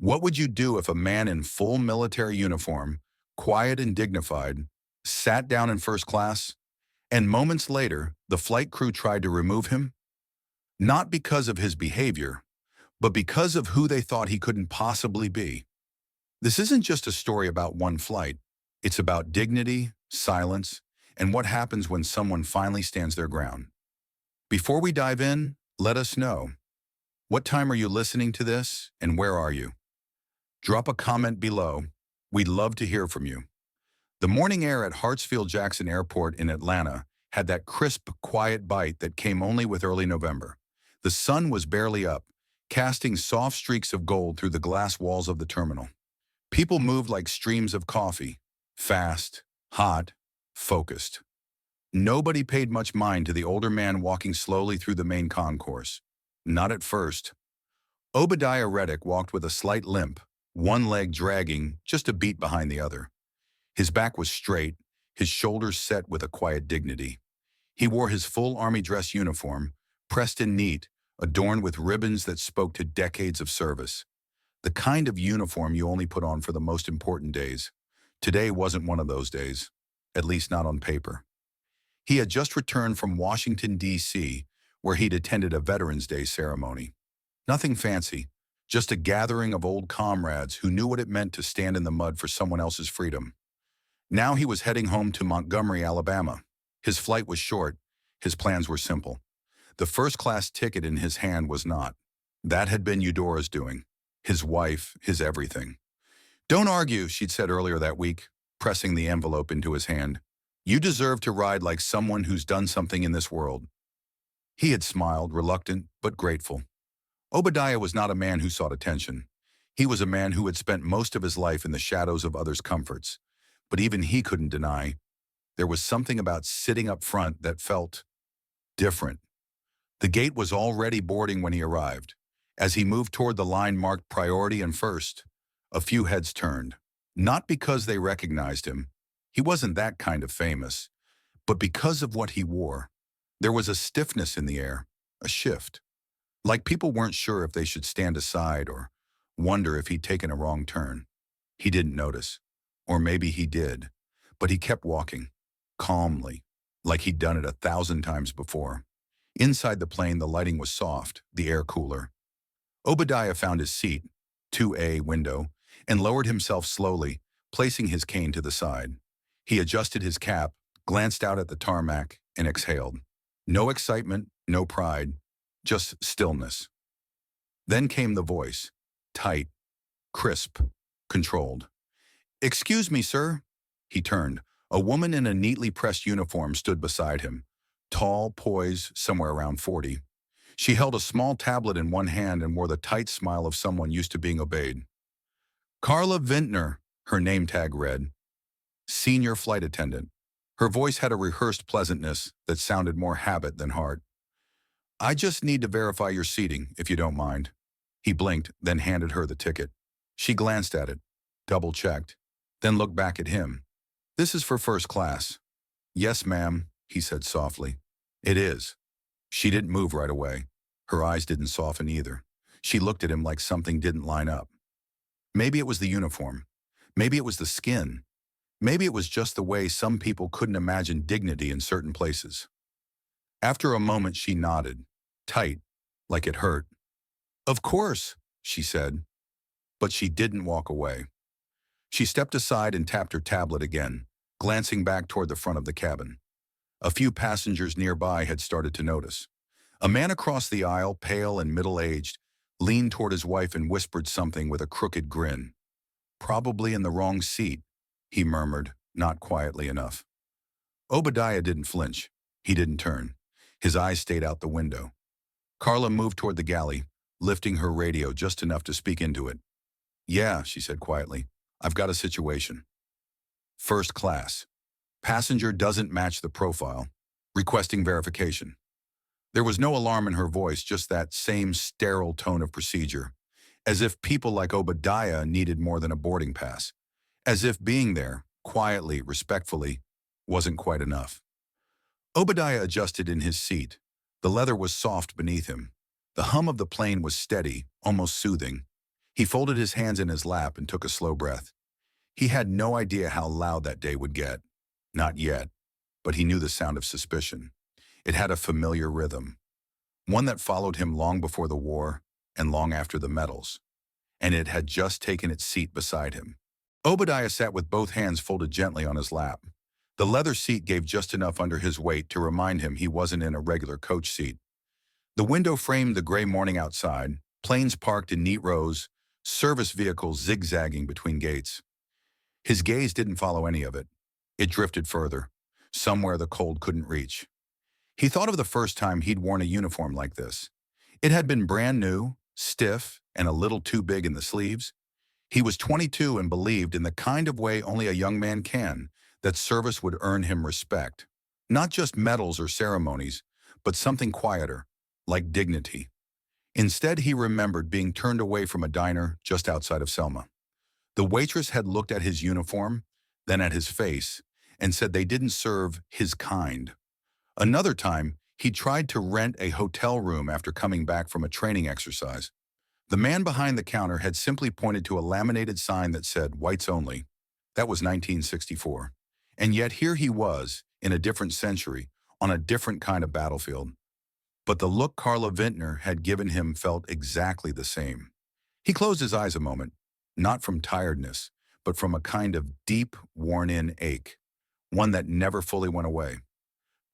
What would you do if a man in full military uniform, quiet and dignified, sat down in first class, and moments later, the flight crew tried to remove him? Not because of his behavior, but because of who they thought he couldn't possibly be. This isn't just a story about one flight. It's about dignity, silence, and what happens when someone finally stands their ground. Before we dive in, let us know. What time are you listening to this, and where are you? Drop a comment below. We'd love to hear from you. The morning air at Hartsfield-Jackson Airport in Atlanta had that crisp, quiet bite that came only with early November. The sun was barely up, casting soft streaks of gold through the glass walls of the terminal. People moved like streams of coffee, fast, hot, focused. Nobody paid much mind to the older man walking slowly through the main concourse. Not at first. Obadiah Reddick walked with a slight limp, one leg dragging just a beat behind the other. His back was straight, his shoulders set with a quiet dignity. He wore his full army dress uniform, pressed in neat, adorned with ribbons that spoke to decades of service. The kind of uniform you only put on for the most important days. Today wasn't one of those days, at least not on paper. He had just returned from Washington, D.C., where he'd attended a Veterans Day ceremony. Nothing fancy, just a gathering of old comrades who knew what it meant to stand in the mud for someone else's freedom. Now he was heading home to Montgomery, Alabama. His flight was short. His plans were simple. The first-class ticket in his hand was not. That had been Eudora's doing. His wife, his everything. "Don't argue," she'd said earlier that week, pressing the envelope into his hand. "You deserve to ride like someone who's done something in this world." He had smiled, reluctant but grateful. Obadiah was not a man who sought attention. He was a man who had spent most of his life in the shadows of others' comforts. But even he couldn't deny there was something about sitting up front that felt different. The gate was already boarding when he arrived. As he moved toward the line marked priority and first, a few heads turned. Not because they recognized him. He wasn't that kind of famous. But because of what he wore. There was a stiffness in the air, a shift. Like people weren't sure if they should stand aside or wonder if he'd taken a wrong turn. He didn't notice. Or maybe he did. But he kept walking, calmly, like he'd done it 1,000 times before. Inside the plane, the lighting was soft, the air cooler. Obadiah found his seat, 2A window, and lowered himself slowly, placing his cane to the side. He adjusted his cap, glanced out at the tarmac, and exhaled. No excitement, no pride, just stillness. Then came the voice, tight, crisp, controlled. "Excuse me, sir." He turned. A woman in a neatly pressed uniform stood beside him, tall, poised, somewhere around 40. She held a small tablet in one hand and wore the tight smile of someone used to being obeyed. Carla Vintner, her name tag read. Senior flight attendant. Her voice had a rehearsed pleasantness that sounded more habit than heart. "I just need to verify your seating, if you don't mind." He blinked, then handed her the ticket. She glanced at it, double-checked, then looked back at him. "This is for first class." "Yes, ma'am," he said softly. "It is." She didn't move right away. Her eyes didn't soften either. She looked at him like something didn't line up. Maybe it was the uniform. Maybe it was the skin. Maybe it was just the way some people couldn't imagine dignity in certain places. After a moment, she nodded, tight, like it hurt. "Of course," she said. But she didn't walk away. She stepped aside and tapped her tablet again, glancing back toward the front of the cabin. A few passengers nearby had started to notice. A man across the aisle, pale and middle-aged, leaned toward his wife and whispered something with a crooked grin. "Probably in the wrong seat," he murmured, not quietly enough. Obadiah didn't flinch. He didn't turn. His eyes stayed out the window. Carla moved toward the galley, lifting her radio just enough to speak into it. "Yeah," she said quietly. "I've got a situation. First class. Passenger doesn't match the profile. Requesting verification." There was no alarm in her voice, just that same sterile tone of procedure. As if people like Obadiah needed more than a boarding pass. As if being there, quietly, respectfully, wasn't quite enough. Obadiah adjusted in his seat. The leather was soft beneath him. The hum of the plane was steady, almost soothing. He folded his hands in his lap and took a slow breath. He had no idea how loud that day would get. Not yet, but he knew the sound of suspicion. It had a familiar rhythm, one that followed him long before the war and long after the medals, and it had just taken its seat beside him. Obadiah sat with both hands folded gently on his lap. The leather seat gave just enough under his weight to remind him he wasn't in a regular coach seat. The window framed the gray morning outside, planes parked in neat rows, service vehicles zigzagging between gates. His gaze didn't follow any of it. It drifted further, somewhere the cold couldn't reach. He thought of the first time he'd worn a uniform like this. It had been brand new, stiff, and a little too big in the sleeves. He was 22 and believed, in the kind of way only a young man can, that service would earn him respect. Not just medals or ceremonies, but something quieter, like dignity. Instead, he remembered being turned away from a diner just outside of Selma. The waitress had looked at his uniform, then at his face, and said they didn't serve his kind. Another time, he tried to rent a hotel room after coming back from a training exercise. The man behind the counter had simply pointed to a laminated sign that said, "Whites only." That was 1964. And yet here he was, in a different century, on a different kind of battlefield. But the look Carla Vintner had given him felt exactly the same. He closed his eyes a moment, not from tiredness, but from a kind of deep, worn-in ache, one that never fully went away.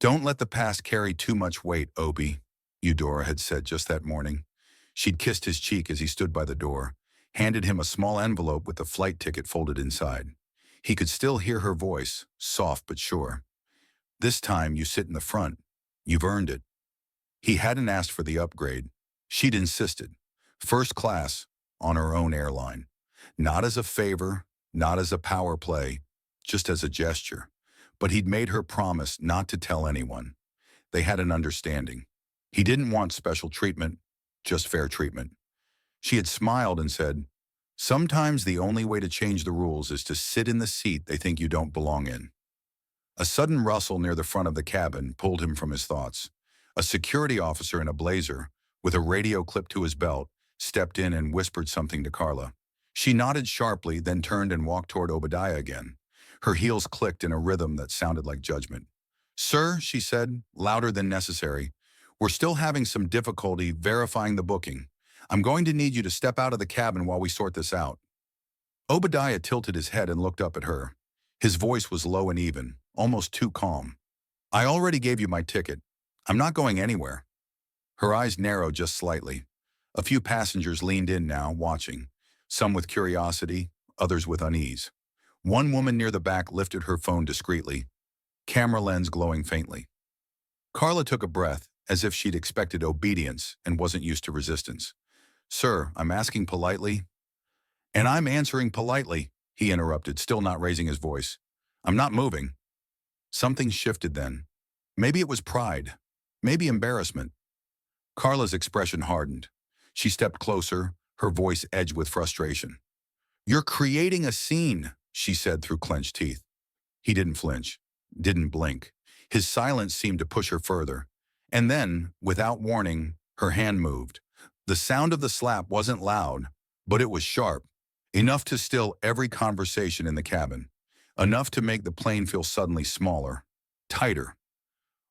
"Don't let the past carry too much weight, Obi," Eudora had said just that morning. She'd kissed his cheek as he stood by the door, handed him a small envelope with the flight ticket folded inside. He could still hear her voice, soft but sure. "This time you sit in the front. You've earned it." He hadn't asked for the upgrade. She'd insisted. First class, on her own airline. Not as a favor, not as a power play, just as a gesture. But he'd made her promise not to tell anyone. They had an understanding. He didn't want special treatment, just fair treatment. She had smiled and said, "Sometimes the only way to change the rules is to sit in the seat they think you don't belong in." A sudden rustle near the front of the cabin pulled him from his thoughts. A security officer in a blazer, with a radio clipped to his belt, stepped in and whispered something to Carla. She nodded sharply, then turned and walked toward Obadiah again. Her heels clicked in a rhythm that sounded like judgment. "Sir," she said, louder than necessary, "we're still having some difficulty verifying the booking. I'm going to need you to step out of the cabin while we sort this out." Obadiah tilted his head and looked up at her. His voice was low and even, almost too calm. "I already gave you my ticket. I'm not going anywhere." Her eyes narrowed just slightly. A few passengers leaned in now, watching, some with curiosity, others with unease. One woman near the back lifted her phone discreetly, camera lens glowing faintly. Carla took a breath, as if she'd expected obedience and wasn't used to resistance. "Sir, I'm asking politely." "And I'm answering politely," he interrupted, still not raising his voice. "I'm not moving." Something shifted then. Maybe it was pride. Maybe embarrassment. Carla's expression hardened. She stepped closer, her voice edged with frustration. "You're creating a scene," she said through clenched teeth. He didn't flinch, didn't blink. His silence seemed to push her further. And then, without warning, her hand moved. The sound of the slap wasn't loud, but it was sharp, enough to still every conversation in the cabin, enough to make the plane feel suddenly smaller, tighter.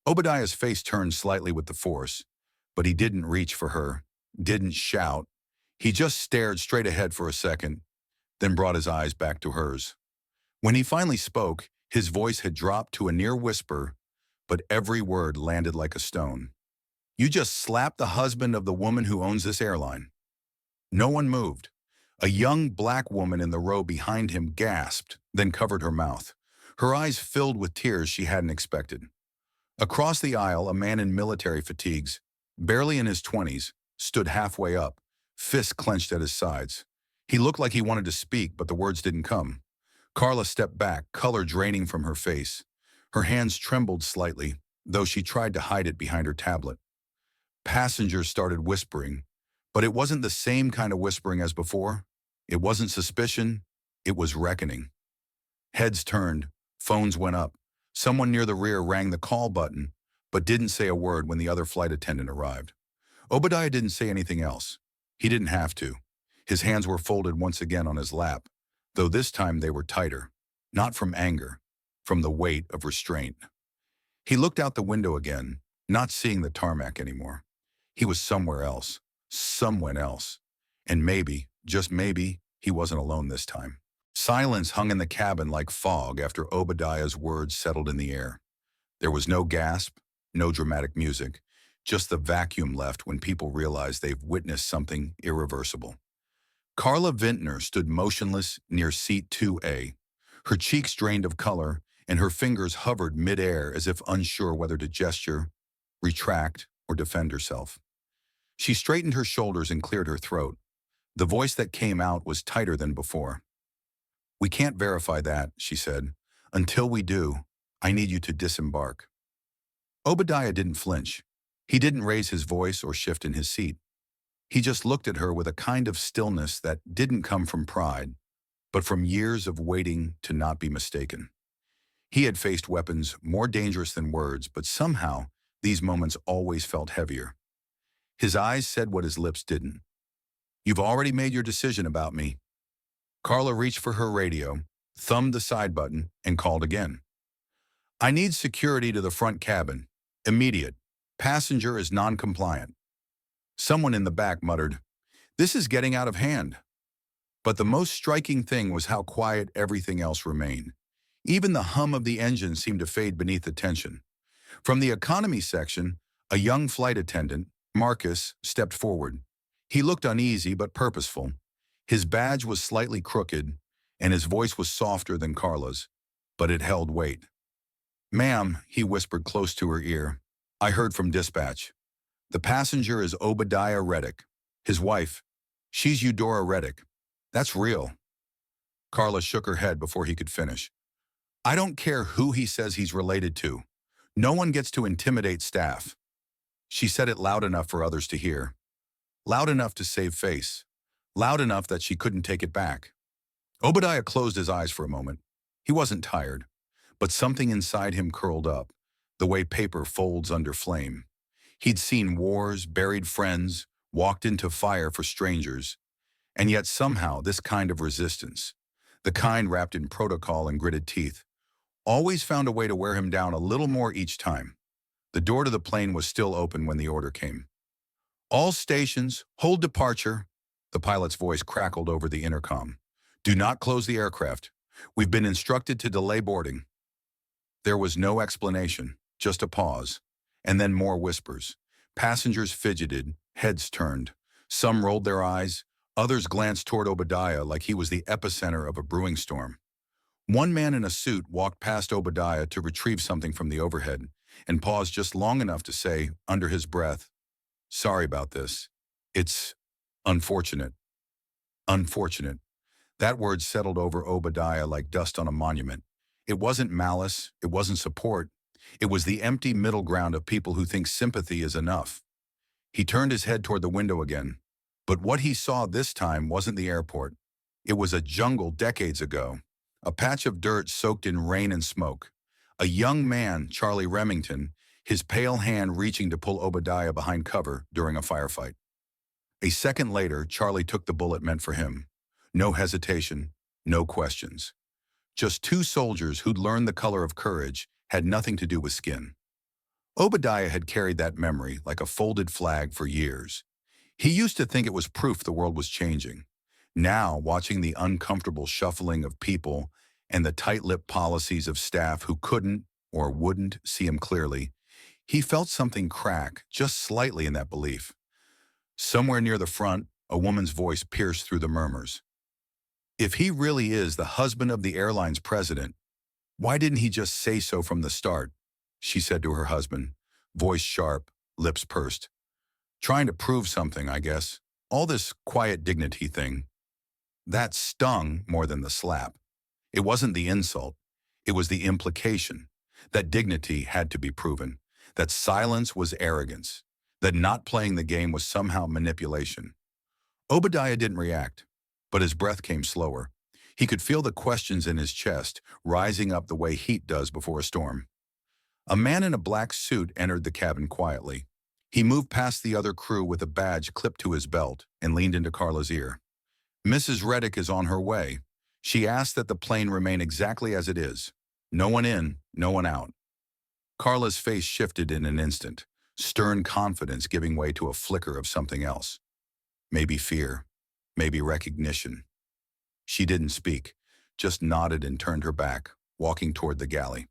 Obadiah's face turned slightly with the force, but he didn't reach for her, didn't shout. He just stared straight ahead for a second, then brought his eyes back to hers. When he finally spoke, his voice had dropped to a near whisper, but every word landed like a stone. "You just slapped the husband of the woman who owns this airline." No one moved. A young black woman in the row behind him gasped, then covered her mouth. Her eyes filled with tears she hadn't expected. Across the aisle, a man in military fatigues, barely in his 20s, stood halfway up, fists clenched at his sides. He looked like he wanted to speak, but the words didn't come. Carla stepped back, color draining from her face. Her hands trembled slightly, though she tried to hide it behind her tablet. Passengers started whispering, but it wasn't the same kind of whispering as before. It wasn't suspicion, it was reckoning. Heads turned, phones went up. Someone near the rear rang the call button, but didn't say a word when the other flight attendant arrived. Obadiah didn't say anything else. He didn't have to. His hands were folded once again on his lap, though this time they were tighter, not from anger, from the weight of restraint. He looked out the window again, not seeing the tarmac anymore. He was somewhere else, someone else. And maybe, just maybe, he wasn't alone this time. Silence hung in the cabin like fog after Obadiah's words settled in the air. There was no gasp, no dramatic music, just the vacuum left when people realize they've witnessed something irreversible. Carla Vintner stood motionless near seat 2A, her cheeks drained of color, and her fingers hovered midair as if unsure whether to gesture, retract, or defend herself. She straightened her shoulders and cleared her throat. The voice that came out was tighter than before. "We can't verify that," she said. "Until we do, I need you to disembark." Obadiah didn't flinch. He didn't raise his voice or shift in his seat. He just looked at her with a kind of stillness that didn't come from pride, but from years of waiting to not be mistaken. He had faced weapons more dangerous than words, but somehow these moments always felt heavier. His eyes said what his lips didn't. "You've already made your decision about me." Carla reached for her radio, thumbed the side button, and called again. "I need security to the front cabin. Immediate. Passenger is non-compliant." Someone in the back muttered, "This is getting out of hand." But the most striking thing was how quiet everything else remained. Even the hum of the engine seemed to fade beneath the tension. From the economy section, a young flight attendant, Marcus, stepped forward. He looked uneasy but purposeful. His badge was slightly crooked, and his voice was softer than Carla's, but it held weight. "Ma'am," he whispered close to her ear, "I heard from dispatch. The passenger is Obadiah Reddick. His wife, she's Eudora Reddick. That's real." Carla shook her head before he could finish. "I don't care who he says he's related to. No one gets to intimidate staff." She said it loud enough for others to hear. Loud enough to save face. Loud enough that she couldn't take it back. Obadiah closed his eyes for a moment. He wasn't tired, but something inside him curled up, the way paper folds under flame. He'd seen wars, buried friends, walked into fire for strangers, and yet somehow this kind of resistance, the kind wrapped in protocol and gritted teeth, always found a way to wear him down a little more each time. The door to the plane was still open when the order came. "All stations, hold departure," the pilot's voice crackled over the intercom. "Do not close the aircraft. We've been instructed to delay boarding." There was no explanation, just a pause, and then more whispers. Passengers fidgeted, heads turned. Some rolled their eyes, others glanced toward Obadiah like he was the epicenter of a brewing storm. One man in a suit walked past Obadiah to retrieve something from the overhead and paused just long enough to say, under his breath, "Sorry about this. It's unfortunate." Unfortunate. That word settled over Obadiah like dust on a monument. It wasn't malice, it wasn't support. It was the empty middle ground of people who think sympathy is enough. He turned his head toward the window again. But what he saw this time wasn't the airport. It was a jungle decades ago. A patch of dirt soaked in rain and smoke. A young man, Charlie Remington, his pale hand reaching to pull Obadiah behind cover during a firefight. A second later, Charlie took the bullet meant for him. No hesitation, no questions. Just two soldiers who'd learned the color of courage, had nothing to do with skin. Obadiah had carried that memory like a folded flag for years. He used to think it was proof the world was changing. Now, watching the uncomfortable shuffling of people and the tight-lipped policies of staff who couldn't or wouldn't see him clearly, he felt something crack just slightly in that belief. Somewhere near the front, a woman's voice pierced through the murmurs. "If he really is the husband of the airline's president, why didn't he just say so from the start?" she said to her husband, voice sharp, lips pursed. "Trying to prove something, I guess. All this quiet dignity thing." That stung more than the slap. It wasn't the insult. It was the implication. That dignity had to be proven. That silence was arrogance. That not playing the game was somehow manipulation. Obadiah didn't react, but his breath came slower. He could feel the questions in his chest, rising up the way heat does before a storm. A man in a black suit entered the cabin quietly. He moved past the other crew with a badge clipped to his belt and leaned into Carla's ear. Mrs. Reddick is on her way. She asked that the plane remain exactly as it is. No one in, no one out. Carla's face shifted in an instant, stern confidence giving way to a flicker of something else. Maybe fear, maybe recognition. She didn't speak, just nodded and turned her back, walking toward the galley.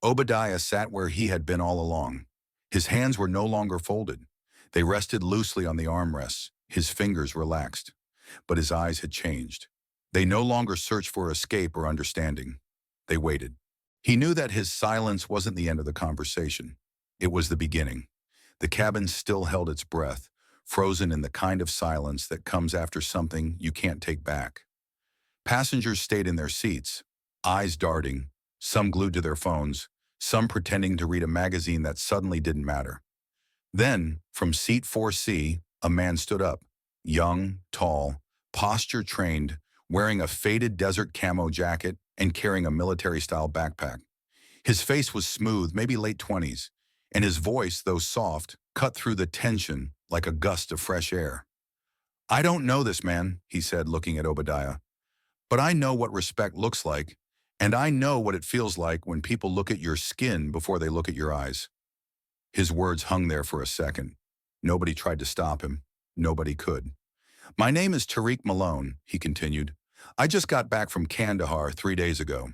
Obadiah sat where he had been all along. His hands were no longer folded. They rested loosely on the armrests, his fingers relaxed. But his eyes had changed. They no longer searched for escape or understanding. They waited. He knew that his silence wasn't the end of the conversation. It was the beginning. The cabin still held its breath, frozen in the kind of silence that comes after something you can't take back. Passengers stayed in their seats, eyes darting, some glued to their phones, some pretending to read a magazine that suddenly didn't matter. Then, from seat 4C, a man stood up, young, tall, posture-trained, wearing a faded desert camo jacket and carrying a military-style backpack. His face was smooth, maybe late 20s, and his voice, though soft, cut through the tension like a gust of fresh air. "I don't know this man," he said, looking at Obadiah, "but I know what respect looks like, and I know what it feels like when people look at your skin before they look at your eyes." His words hung there for a second. Nobody tried to stop him. Nobody could. "My name is Tariq Malone," he continued. "I just got back from Kandahar 3 days ago.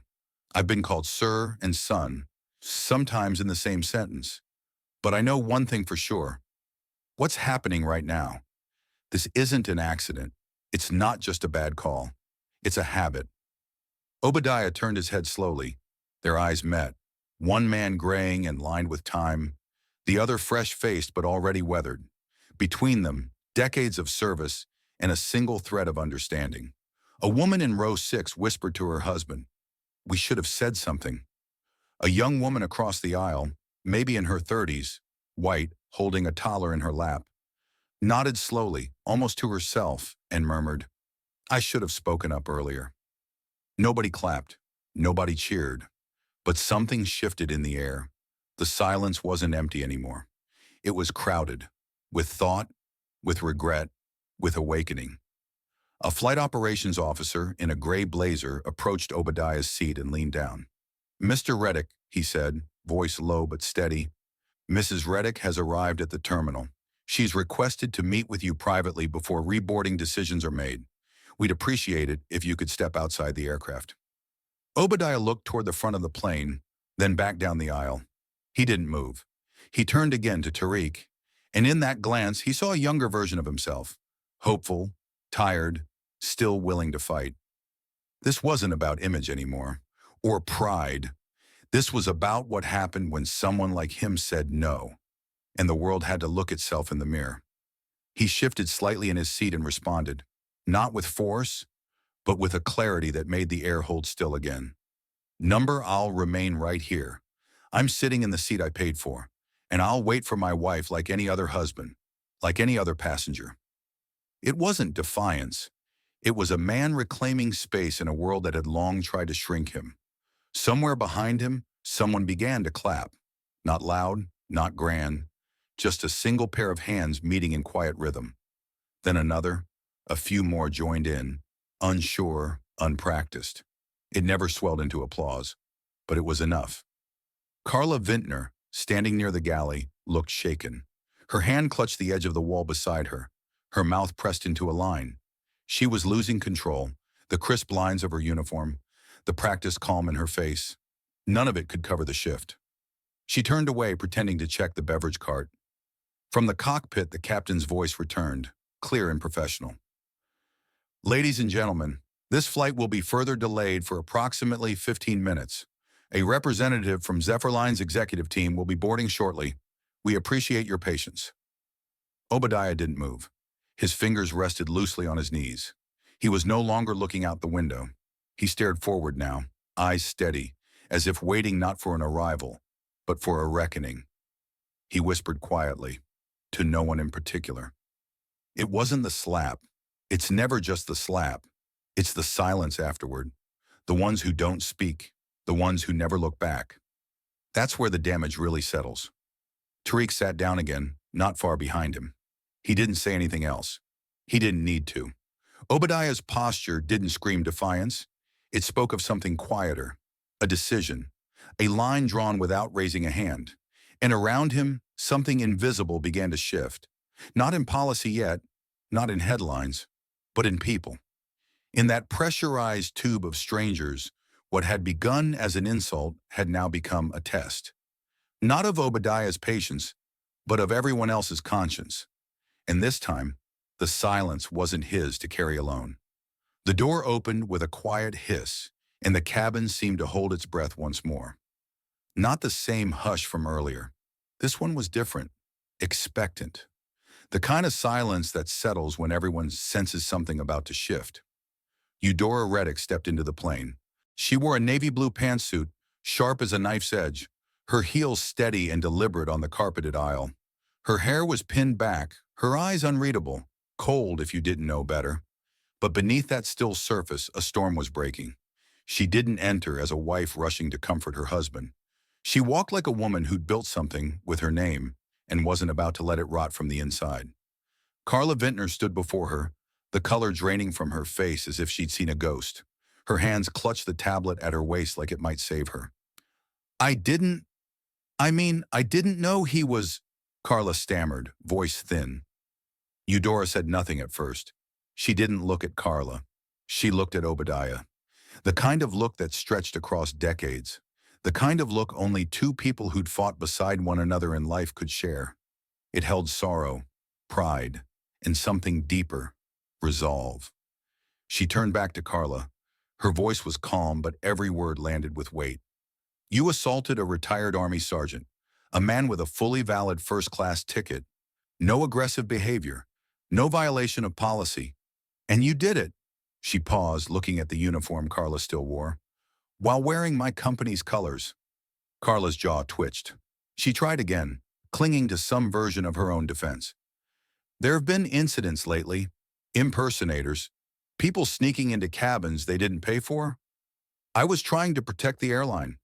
I've been called sir and son, sometimes in the same sentence. But I know one thing for sure. What's happening right now? This isn't an accident. It's not just a bad call. It's a habit." Obadiah turned his head slowly. Their eyes met, one man graying and lined with time, the other fresh-faced but already weathered. Between them, decades of service and a single thread of understanding. A woman in row 6 whispered to her husband, "We should have said something." A young woman across the aisle, maybe in her 30s, white, holding a toddler in her lap, nodded slowly, almost to herself, and murmured, "I should have spoken up earlier." Nobody clapped, nobody cheered, but something shifted in the air. The silence wasn't empty anymore. It was crowded, with thought, with regret, with awakening. A flight operations officer in a gray blazer approached Obadiah's seat and leaned down. "Mr. Reddick," he said, voice low but steady, "Mrs. Reddick has arrived at the terminal. She's requested to meet with you privately before reboarding decisions are made. We'd appreciate it if you could step outside the aircraft." Obadiah looked toward the front of the plane, then back down the aisle. He didn't move. He turned again to Tariq, and in that glance he saw a younger version of himself, hopeful, tired, still willing to fight. This wasn't about image anymore, or pride. This was about what happened when someone like him said no, and the world had to look itself in the mirror. He shifted slightly in his seat and responded, not with force, but with a clarity that made the air hold still again. "Number, I'll remain right here. I'm sitting in the seat I paid for, and I'll wait for my wife like any other husband, like any other passenger." It wasn't defiance. It was a man reclaiming space in a world that had long tried to shrink him. Somewhere behind him, someone began to clap. Not loud, not grand, just a single pair of hands meeting in quiet rhythm. Then another, a few more joined in, unsure, unpracticed. It never swelled into applause, but it was enough. Carla Vintner, standing near the galley, looked shaken. Her hand clutched the edge of the wall beside her, her mouth pressed into a line. She was losing control, the crisp lines of her uniform, the practiced calm in her face. None of it could cover the shift. She turned away, pretending to check the beverage cart. From the cockpit, the captain's voice returned, clear and professional. "Ladies and gentlemen, this flight will be further delayed for approximately 15 minutes. A representative from Zephyrline's executive team will be boarding shortly. We appreciate your patience." Obadiah didn't move. His fingers rested loosely on his knees. He was no longer looking out the window. He stared forward now, eyes steady, as if waiting not for an arrival, but for a reckoning. He whispered quietly, to no one in particular. "It wasn't the slap. It's never just the slap. It's the silence afterward. The ones who don't speak, the ones who never look back. That's where the damage really settles." Tariq sat down again, not far behind him. He didn't say anything else. He didn't need to. Obadiah's posture didn't scream defiance. It spoke of something quieter, a decision, a line drawn without raising a hand. And around him, something invisible began to shift. Not in policy yet, not in headlines, but in people. In that pressurized tube of strangers, what had begun as an insult had now become a test. Not of Obadiah's patience, but of everyone else's conscience. And this time, the silence wasn't his to carry alone. The door opened with a quiet hiss, and the cabin seemed to hold its breath once more. Not the same hush from earlier. This one was different, expectant. The kind of silence that settles when everyone senses something about to shift. Eudora Reddick stepped into the plane. She wore a navy blue pantsuit, sharp as a knife's edge, her heels steady and deliberate on the carpeted aisle. Her hair was pinned back, her eyes unreadable, cold if you didn't know better. But beneath that still surface, a storm was breaking. She didn't enter as a wife rushing to comfort her husband. She walked like a woman who'd built something with her name and wasn't about to let it rot from the inside. Carla Vintner stood before her, the color draining from her face as if she'd seen a ghost. Her hands clutched the tablet at her waist like it might save her. I didn't know he was, Carla stammered, voice thin. Eudora said nothing at first. She didn't look at Carla. She looked at Obadiah. The kind of look that stretched across decades. The kind of look only two people who'd fought beside one another in life could share. It held sorrow, pride, and something deeper, resolve. She turned back to Carla. Her voice was calm, but every word landed with weight. You assaulted a retired Army sergeant, a man with a fully valid first-class ticket. No aggressive behavior, no violation of policy. And you did it. She paused, looking at the uniform Carla still wore. While wearing my company's colors. Carla's jaw twitched. She tried again, clinging to some version of her own defense. There have been incidents lately, impersonators, people sneaking into cabins they didn't pay for. I was trying to protect the airline.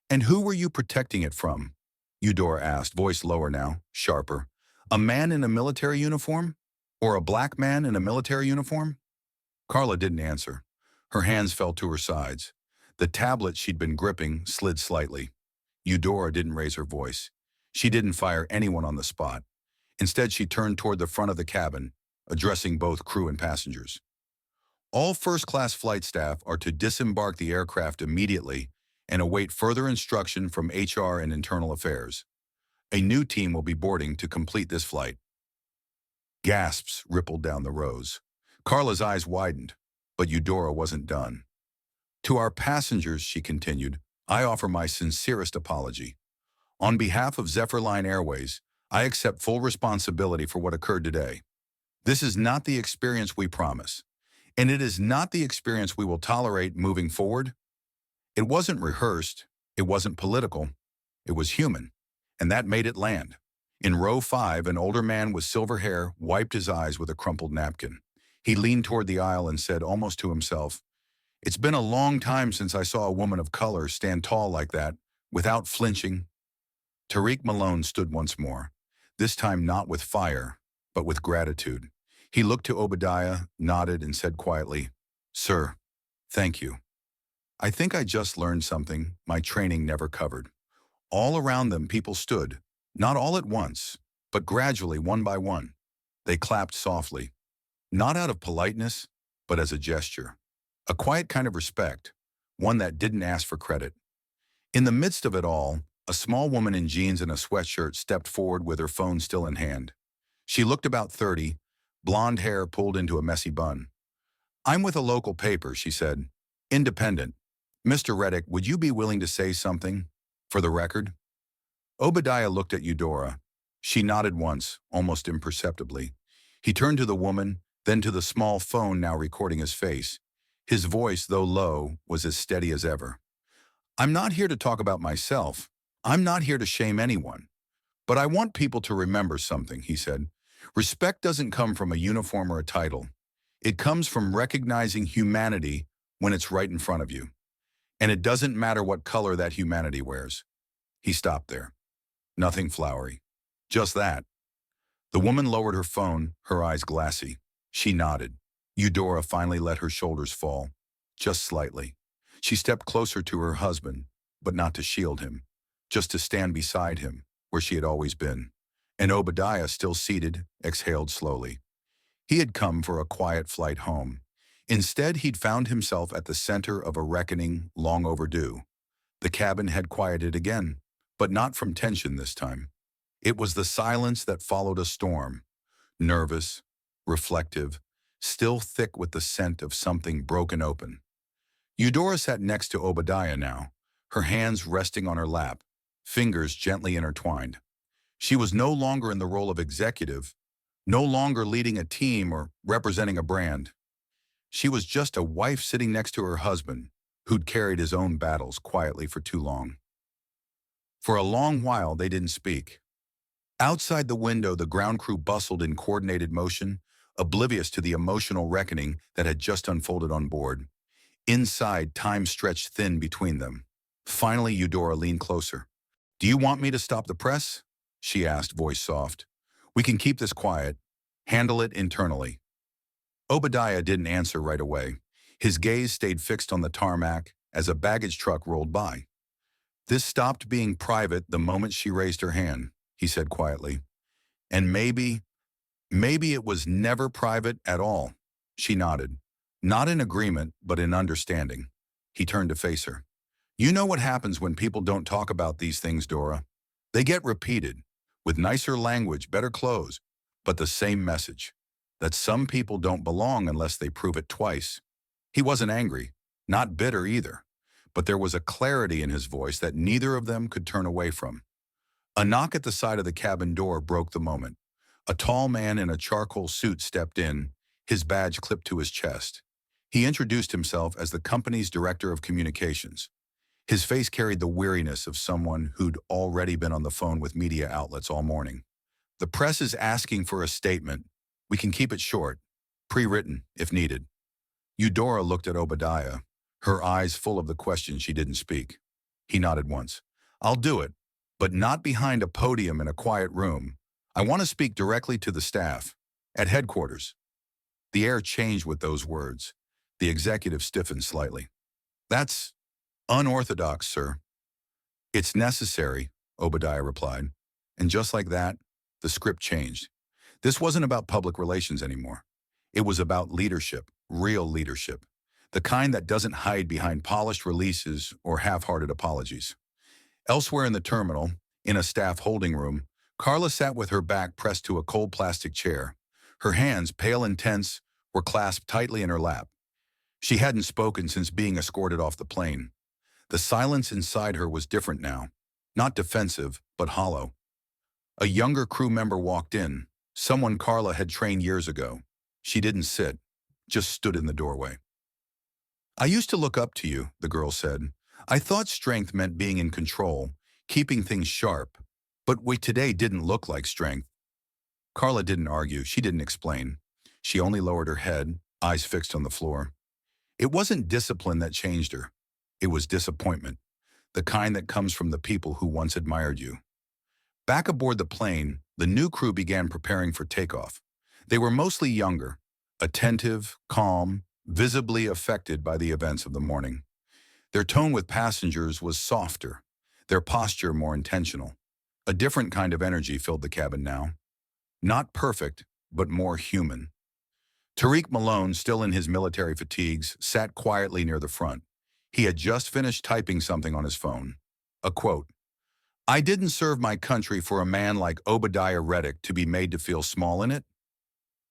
And who were you protecting it from? Eudora asked, voice lower now, sharper. A man in a military uniform? Or a black man in a military uniform? Carla didn't answer. Her hands fell to her sides. The tablet she'd been gripping slid slightly. Eudora didn't raise her voice. She didn't fire anyone on the spot. Instead, she turned toward the front of the cabin, addressing both crew and passengers. All first-class flight staff are to disembark the aircraft immediately and await further instruction from HR and Internal Affairs. A new team will be boarding to complete this flight. Gasps rippled down the rows. Carla's eyes widened, but Eudora wasn't done. To our passengers, she continued, I offer my sincerest apology. On behalf of Zephyrline Airways, I accept full responsibility for what occurred today. This is not the experience we promise, and it is not the experience we will tolerate moving forward. It wasn't rehearsed, it wasn't political, it was human, and that made it land. In row 5, an older man with silver hair wiped his eyes with a crumpled napkin. He leaned toward the aisle and said, almost to himself, It's been a long time since I saw a woman of color stand tall like that, without flinching. Tariq Malone stood once more, this time not with fire, but with gratitude. He looked to Obadiah, nodded, and said quietly, Sir, thank you. I think I just learned something my training never covered. All around them, people stood, not all at once, but gradually, one by one. They clapped softly, not out of politeness, but as a gesture. A quiet kind of respect, one that didn't ask for credit. In the midst of it all, a small woman in jeans and a sweatshirt stepped forward with her phone still in hand. She looked about 30, blonde hair pulled into a messy bun. I'm with a local paper, she said. Independent. Mr. Reddick, would you be willing to say something? For the record? Obadiah looked at Eudora. She nodded once, almost imperceptibly. He turned to the woman, then to the small phone now recording his face. His voice, though low, was as steady as ever. I'm not here to talk about myself. I'm not here to shame anyone. But I want people to remember something, he said. Respect doesn't come from a uniform or a title. It comes from recognizing humanity when it's right in front of you. And it doesn't matter what color that humanity wears. He stopped there. Nothing flowery. Just that. The woman lowered her phone, her eyes glassy. She nodded. Eudora finally let her shoulders fall, just slightly. She stepped closer to her husband, but not to shield him, just to stand beside him, where she had always been. And Obadiah, still seated, exhaled slowly. He had come for a quiet flight home. Instead, he'd found himself at the center of a reckoning long overdue. The cabin had quieted again, but not from tension this time. It was the silence that followed a storm, nervous, reflective, still thick with the scent of something broken open. Eudora sat next to Obadiah now, her hands resting on her lap, fingers gently intertwined. She was no longer in the role of executive, no longer leading a team or representing a brand. She was just a wife sitting next to her husband, who'd carried his own battles quietly for too long. For a long while, they didn't speak. Outside the window, the ground crew bustled in coordinated motion, oblivious to the emotional reckoning that had just unfolded on board. Inside, time stretched thin between them. Finally, Eudora leaned closer. "Do you want me to stop the press?" she asked, voice soft. "We can keep this quiet. Handle it internally." Obadiah didn't answer right away. His gaze stayed fixed on the tarmac as a baggage truck rolled by. "This stopped being private the moment she raised her hand," he said quietly. "And maybe it was never private at all." She nodded. Not in agreement, but in understanding. He turned to face her. "You know what happens when people don't talk about these things, Dora. They get repeated, with nicer language, better clothes, but the same message, that some people don't belong unless they prove it twice." He wasn't angry, not bitter either, but there was a clarity in his voice that neither of them could turn away from. A knock at the side of the cabin door broke the moment. A tall man in a charcoal suit stepped in, his badge clipped to his chest. He introduced himself as the company's director of communications. His face carried the weariness of someone who'd already been on the phone with media outlets all morning. "The press is asking for a statement. We can keep it short, pre-written if needed." Eudora looked at Obadiah, her eyes full of the question she didn't speak. He nodded once. "I'll do it, but not behind a podium in a quiet room. I want to speak directly to the staff, at headquarters." The air changed with those words. The executive stiffened slightly. "That's unorthodox, sir." "It's necessary," Obadiah replied. And just like that, the script changed. This wasn't about public relations anymore. It was about leadership, real leadership, the kind that doesn't hide behind polished releases or half-hearted apologies. Elsewhere in the terminal, in a staff holding room, Carla sat with her back pressed to a cold plastic chair. Her hands, pale and tense, were clasped tightly in her lap. She hadn't spoken since being escorted off the plane. The silence inside her was different now, not defensive, but hollow. A younger crew member walked in, someone Carla had trained years ago. She didn't sit, just stood in the doorway. "I used to look up to you," the girl said. "I thought strength meant being in control, keeping things sharp, but what today didn't look like strength." Carla didn't argue, she didn't explain. She only lowered her head, eyes fixed on the floor. It wasn't discipline that changed her. It was disappointment, the kind that comes from the people who once admired you. Back aboard the plane, the new crew began preparing for takeoff. They were mostly younger, attentive, calm, visibly affected by the events of the morning. Their tone with passengers was softer, their posture more intentional. A different kind of energy filled the cabin now. Not perfect, but more human. Tariq Malone, still in his military fatigues, sat quietly near the front. He had just finished typing something on his phone. A quote. "I didn't serve my country for a man like Obadiah Reddick to be made to feel small in it."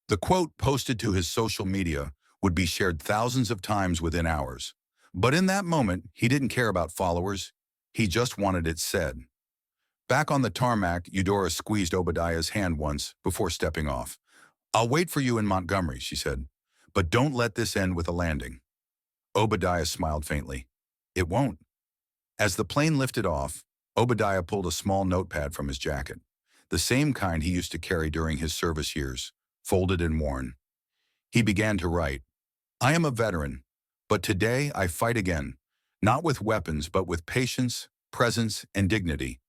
The quote, posted to his social media, would be shared thousands of times within hours. But in that moment, he didn't care about followers. He just wanted it said. Back on the tarmac, Eudora squeezed Obadiah's hand once before stepping off. "I'll wait for you in Montgomery," she said. "But don't let this end with a landing." Obadiah smiled faintly. "It won't." As the plane lifted off, Obadiah pulled a small notepad from his jacket, the same kind he used to carry during his service years, folded and worn. He began to write, "I am a veteran, but today I fight again, not with weapons but with patience, presence, and dignity.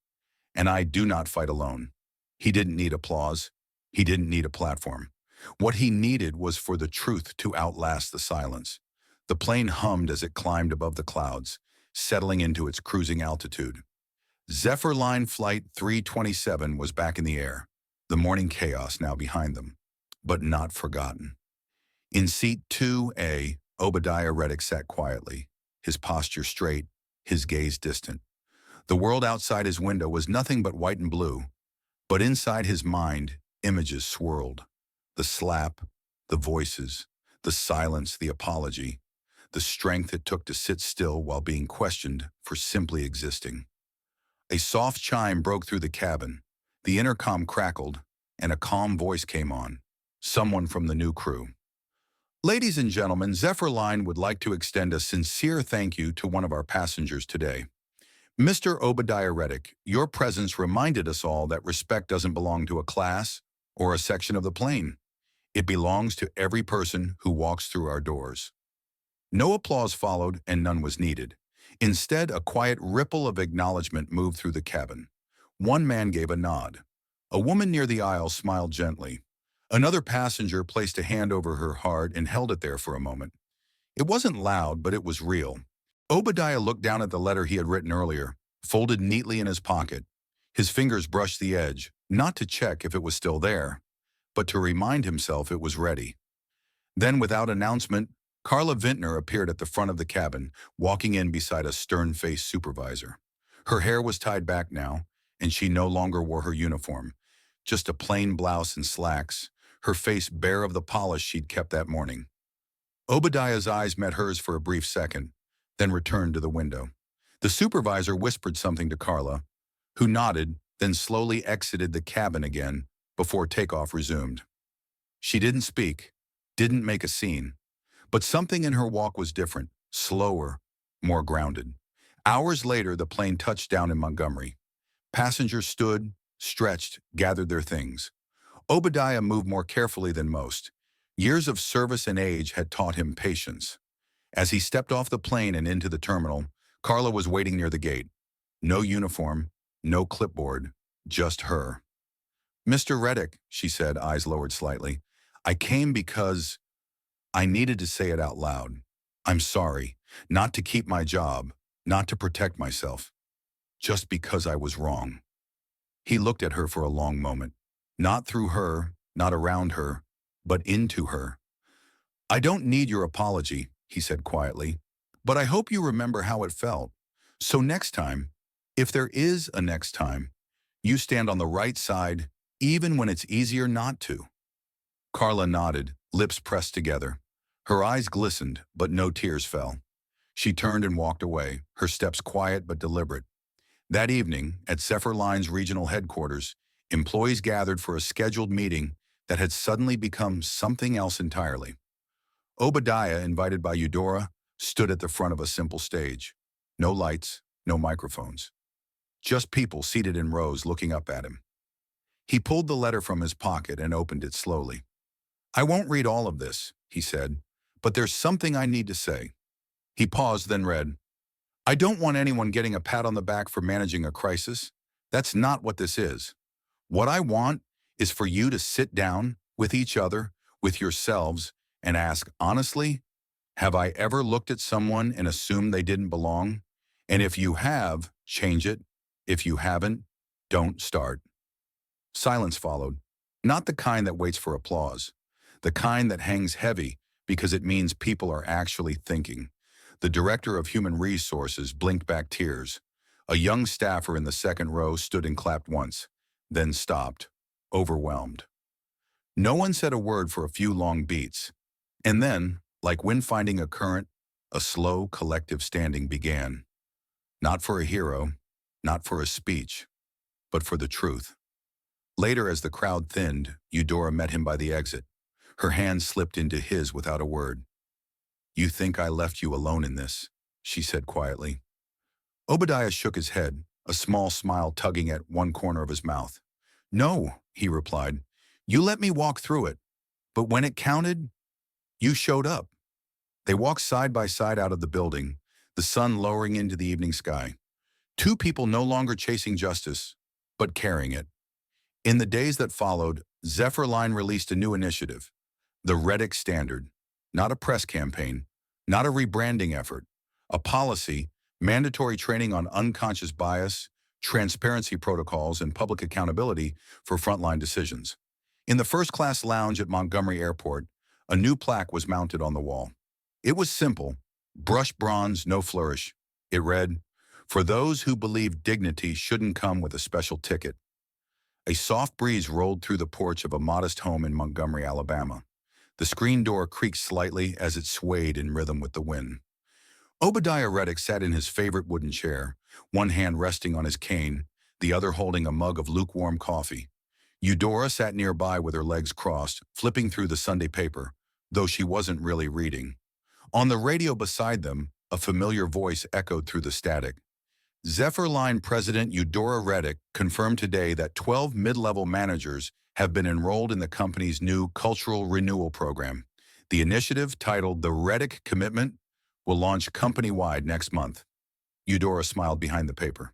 And I do not fight alone." He didn't need applause. He didn't need a platform. What he needed was for the truth to outlast the silence. The plane hummed as it climbed above the clouds, settling into its cruising altitude. Zephyr Line Flight 327 was back in the air, the morning chaos now behind them, but not forgotten. In seat 2A, Obadiah Reddick sat quietly, his posture straight, his gaze distant. The world outside his window was nothing but white and blue, but inside his mind, images swirled. The slap, the voices, the silence, the apology, the strength it took to sit still while being questioned for simply existing. A soft chime broke through the cabin. The intercom crackled, and a calm voice came on. Someone from the new crew. Ladies and gentlemen, Zephyr Line would like to extend a sincere thank you to one of our passengers today. Mr. Obadiah Reddick, your presence reminded us all that respect doesn't belong to a class or a section of the plane. It belongs to every person who walks through our doors. No applause followed and none was needed. Instead, a quiet ripple of acknowledgement moved through the cabin. One man gave a nod. A woman near the aisle smiled gently. Another passenger placed a hand over her heart and held it there for a moment. It wasn't loud, but it was real. Obadiah looked down at the letter he had written earlier, folded neatly in his pocket. His fingers brushed the edge, not to check if it was still there, but to remind himself it was ready. Then, without announcement, Carla Vintner appeared at the front of the cabin, walking in beside a stern-faced supervisor. Her hair was tied back now, and she no longer wore her uniform, just a plain blouse and slacks, her face bare of the polish she'd kept that morning. Obadiah's eyes met hers for a brief second, then returned to the window. The supervisor whispered something to Carla, who nodded, then slowly exited the cabin again before takeoff resumed. She didn't speak, didn't make a scene, but something in her walk was different, slower, more grounded. Hours later, the plane touched down in Montgomery. Passengers stood, stretched, gathered their things. Obadiah moved more carefully than most. Years of service and age had taught him patience. As he stepped off the plane and into the terminal, Carla was waiting near the gate. No uniform, no clipboard, just her. Mr. Reddick, she said, eyes lowered slightly, I came because I needed to say it out loud. I'm sorry, not to keep my job, not to protect myself, just because I was wrong. He looked at her for a long moment, not through her, not around her, but into her. I don't need your apology, he said quietly, but I hope you remember how it felt. So next time, if there is a next time, you stand on the right side, even when it's easier not to. Carla nodded, lips pressed together. Her eyes glistened, but no tears fell. She turned and walked away, her steps quiet but deliberate. That evening, at Zephyr Line's regional headquarters, employees gathered for a scheduled meeting that had suddenly become something else entirely. Obadiah, invited by Eudora, stood at the front of a simple stage. No lights, no microphones. Just people seated in rows looking up at him. He pulled the letter from his pocket and opened it slowly. I won't read all of this, he said, but there's something I need to say. He paused, then read, I don't want anyone getting a pat on the back for managing a crisis. That's not what this is. What I want is for you to sit down with each other, with yourselves, and ask honestly, have I ever looked at someone and assumed they didn't belong? And if you have, change it. If you haven't, don't start. Silence followed, not the kind that waits for applause, the kind that hangs heavy because it means people are actually thinking. The director of human resources blinked back tears. A young staffer in the second row stood and clapped once, then stopped, overwhelmed. No one said a word for a few long beats. And then, like wind finding a current, a slow collective standing began. Not for a hero, not for a speech, but for the truth. Later, as the crowd thinned, Eudora met him by the exit. Her hand slipped into his without a word. You think I left you alone in this, she said quietly. Obadiah shook his head, a small smile tugging at one corner of his mouth. No, he replied. You let me walk through it. But when it counted, you showed up. They walked side by side out of the building, the sun lowering into the evening sky. Two people no longer chasing justice, but carrying it. In the days that followed, Airline released a new initiative, the Reddick Standard, not a press campaign, not a rebranding effort, a policy, mandatory training on unconscious bias, transparency protocols, and public accountability for frontline decisions. In the first-class lounge at Montgomery Airport, a new plaque was mounted on the wall. It was simple, brushed bronze, no flourish. It read, "For those who believe dignity shouldn't come with a special ticket." A soft breeze rolled through the porch of a modest home in Montgomery, Alabama. The screen door creaked slightly as it swayed in rhythm with the wind. Obadiah Reddick sat in his favorite wooden chair, one hand resting on his cane, the other holding a mug of lukewarm coffee. Eudora sat nearby with her legs crossed, flipping through the Sunday paper, though she wasn't really reading. On the radio beside them, a familiar voice echoed through the static. Airline President Eudora Reddick confirmed today that 12 mid-level managers have been enrolled in the company's new Cultural Renewal Program. The initiative, titled the Reddick Commitment, will launch company-wide next month. Eudora smiled behind the paper.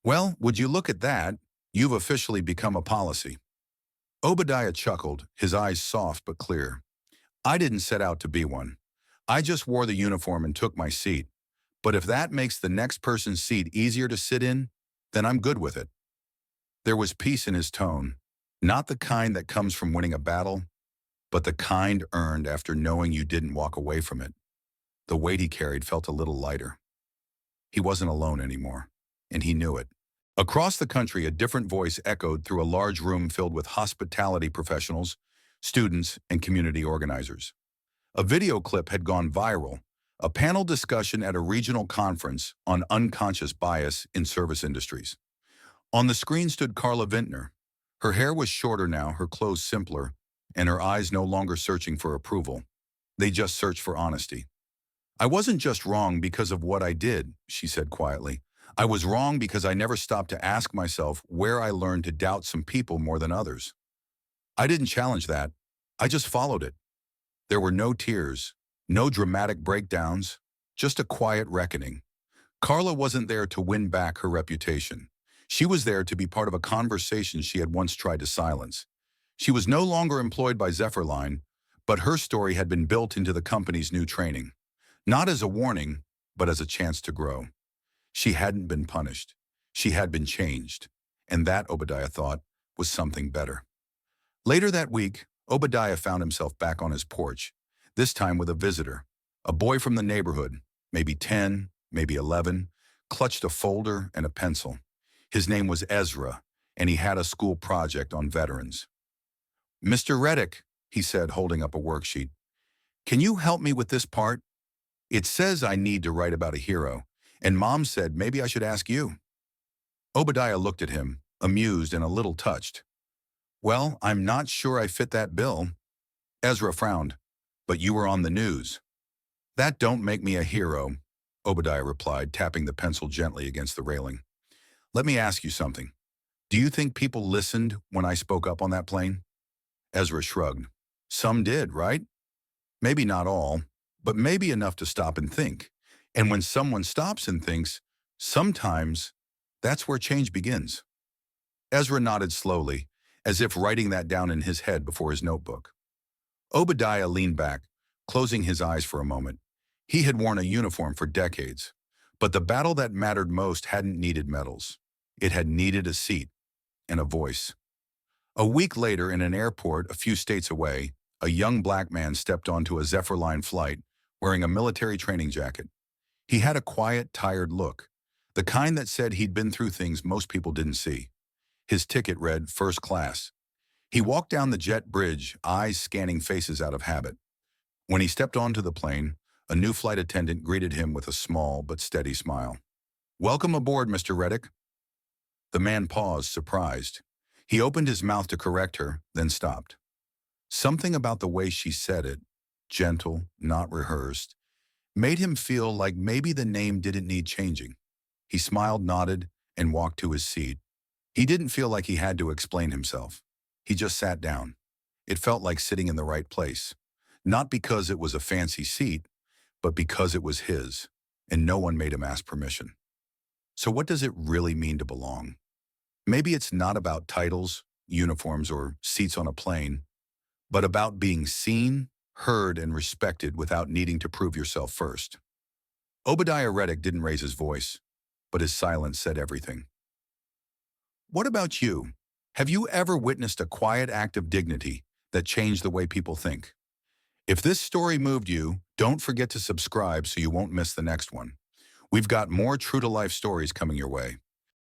"Well, would you look at that? You've officially become a policy." Obadiah chuckled, his eyes soft but clear. "I didn't set out to be one. I just wore the uniform and took my seat. But if that makes the next person's seat easier to sit in, then I'm good with it." There was peace in his tone, not the kind that comes from winning a battle, but the kind earned after knowing you didn't walk away from it. The weight he carried felt a little lighter. He wasn't alone anymore, and he knew it. Across the country, a different voice echoed through a large room filled with hospitality professionals, students, and community organizers. A video clip had gone viral, a panel discussion at a regional conference on unconscious bias in service industries. On the screen stood Carla Vintner. Her hair was shorter now, her clothes simpler, and her eyes no longer searching for approval. They just searched for honesty. "I wasn't just wrong because of what I did," she said quietly. "I was wrong because I never stopped to ask myself where I learned to doubt some people more than others. I didn't challenge that. I just followed it." There were no tears, no dramatic breakdowns, just a quiet reckoning. Carla wasn't there to win back her reputation. She was there to be part of a conversation she had once tried to silence. She was no longer employed by Airline, but her story had been built into the company's new training. Not as a warning, but as a chance to grow. She hadn't been punished. She had been changed. And that, Obadiah thought, was something better. Later that week, Obadiah found himself back on his porch, this time with a visitor, a boy from the neighborhood, maybe 10, maybe 11, clutched a folder and a pencil. His name was Ezra, and he had a school project on veterans. "Mr. Reddick," he said, holding up a worksheet, "can you help me with this part? It says I need to write about a hero, and Mom said maybe I should ask you." Obadiah looked at him, amused and a little touched. "Well, I'm not sure I fit that bill." Ezra frowned. "But you were on the news." "That don't make me a hero," Obadiah replied, tapping the pencil gently against the railing. "Let me ask you something. Do you think people listened when I spoke up on that plane?" Ezra shrugged. "Some did, right? Maybe not all, but maybe enough to stop and think. And when someone stops and thinks, sometimes that's where change begins." Ezra nodded slowly, as if writing that down in his head before his notebook. Obadiah leaned back, closing his eyes for a moment. He had worn a uniform for decades, but the battle that mattered most hadn't needed medals. It had needed a seat and a voice. A week later, in an airport a few states away, a young black man stepped onto a Airline flight wearing a military training jacket. He had a quiet, tired look, the kind that said he'd been through things most people didn't see. His ticket read first class. He walked down the jet bridge, eyes scanning faces out of habit. When he stepped onto the plane, a new flight attendant greeted him with a small but steady smile. "Welcome aboard, Mr. Reddick." The man paused, surprised. He opened his mouth to correct her, then stopped. Something about the way she said it, gentle, not rehearsed, made him feel like maybe the name didn't need changing. He smiled, nodded, and walked to his seat. He didn't feel like he had to explain himself. He just sat down. It felt like sitting in the right place. Not because it was a fancy seat, but because it was his, and no one made him ask permission. So what does it really mean to belong? Maybe it's not about titles, uniforms, or seats on a plane, but about being seen, heard, and respected without needing to prove yourself first. Obadiah Reddick didn't raise his voice, but his silence said everything. What about you? Have you ever witnessed a quiet act of dignity that changed the way people think? If this story moved you, don't forget to subscribe so you won't miss the next one. We've got more true-to-life stories coming your way.